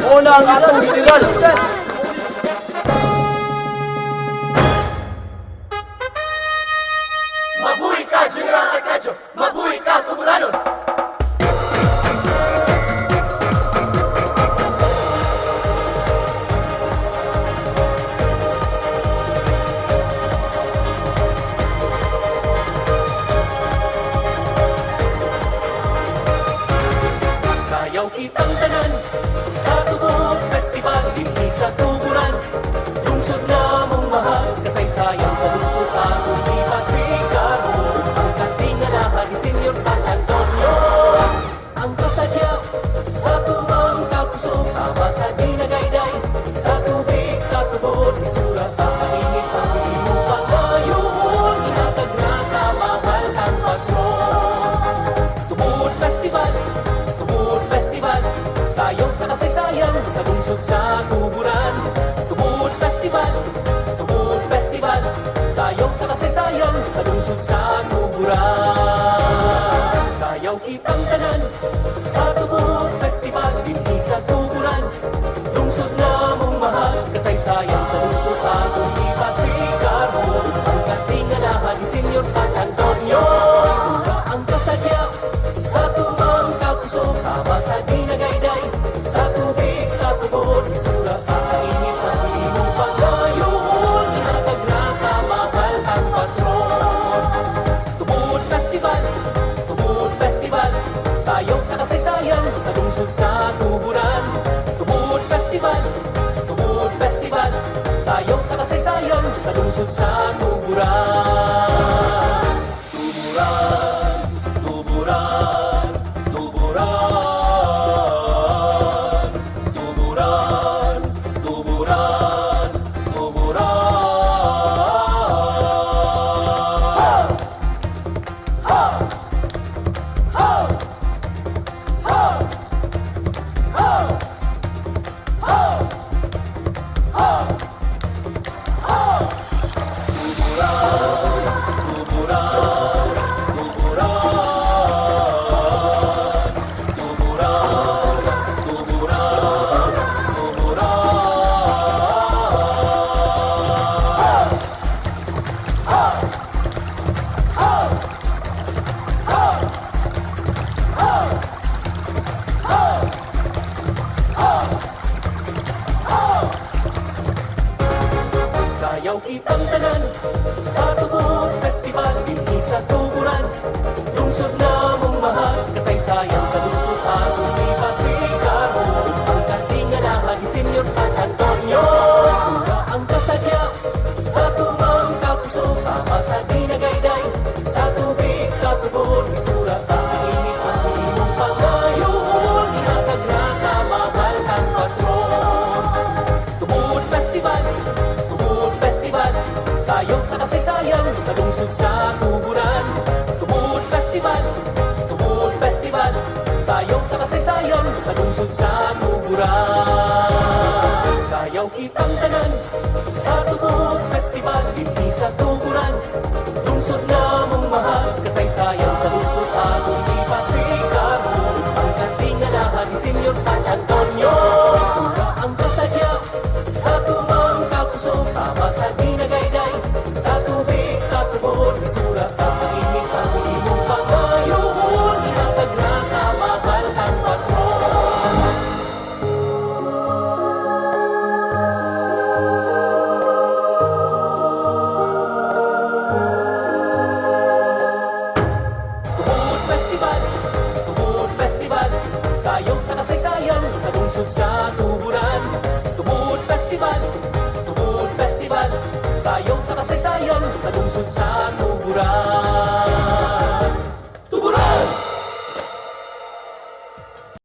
Una ang atong festival. Mabuhay ka, General Arcadio! Mabuhay ka, Tuburano! Sayaw kitang tanan sa tubog festival, dinhi sa tuburan. Lungsod namong mahal, kasaysayan sa lungsod atong ipasigaw. Ang katingalahan ni Senyor San Antonio, ang kasadyaw sa tumang kapuso, sama sa dinagayday, sa tubig, sa tubod, isura sa kainit ang imong pagkayon, inatag na sa mahal kang patron. Tubod Festival, Tubod Festival, sayaw sa kasaysayan sa lungsod sa tuburan. Tubod Festival, Tubod Festival, sayaw sa kasaysayan sa lungsod sa tuburan. Sayaw kitang tanan sa Tubod Festival, dinhi sa tuburan. Lungsod namong mahal, kasaysayan sa lungsod atong ipasigaw. Ang katingalahan ni Senyor San Antonio, sura ang kasadyaw sa tumang kapuso, sama sa dinagayday, sa tubig, sa tubod, isura sa kainit ang imong pagkayon, inatag na sa mahal kang patron. Tubod Festival, Tubod Festival, sayaw sa kasaysayan sa lungsod sa tuburan. Tubod Festival, Tubod Festival, sayaw sa kasaysayan sa lungsod sa tuburan. Tuburan, tuburan, tuburan, tuburan, tuburan, tuburan. Ha! Ha! Ha! Ha! Ha! Ha! Ha! Tuburan, tuburan, tuburan, tuburan, tuburan. Ha! Ha! Ha! Ha! Ha! Ha! Ha! Sayaw kitang tanan sa Tubod Festival, dinhi sa tuburan. Lungsod namong mahal, kasaysayan sa lungsod atong ipasigaw. Ang katingalahan ni Senyor San Antonio, sura ang kasadyaw sa tumang kapuso, sama sa dinagayday, sa tubig, sa tubod, isura sa kainit ang imong pagkayon, inatag na sa mahal kang patron. Tubod Festival, Tubod Festival, sayaw sa kasaysayan sa lungsod sa tuburan. Tubod Festival, Tubod Festival, sayaw sa kasaysayan sa lungsod sa tuburan. Sayaw kitang tanan sa Tubod Festival, dinhi sa tuburan. Lungsod namong mahal, kasaysayan sa lungsod atong ipasigaw. Ang katingalahan ni Senyor San Antonio, sura ang kasadyaw sa tumang kapuso, sama sa dinagayday, sa tubig, sa tubod, isura sa kainit ang imong pagkayon, inatag na sa mahal kang patron. Tubod Festival, Tubod Festival, sayaw sa kasaysayan sa lungsod sa tuburan.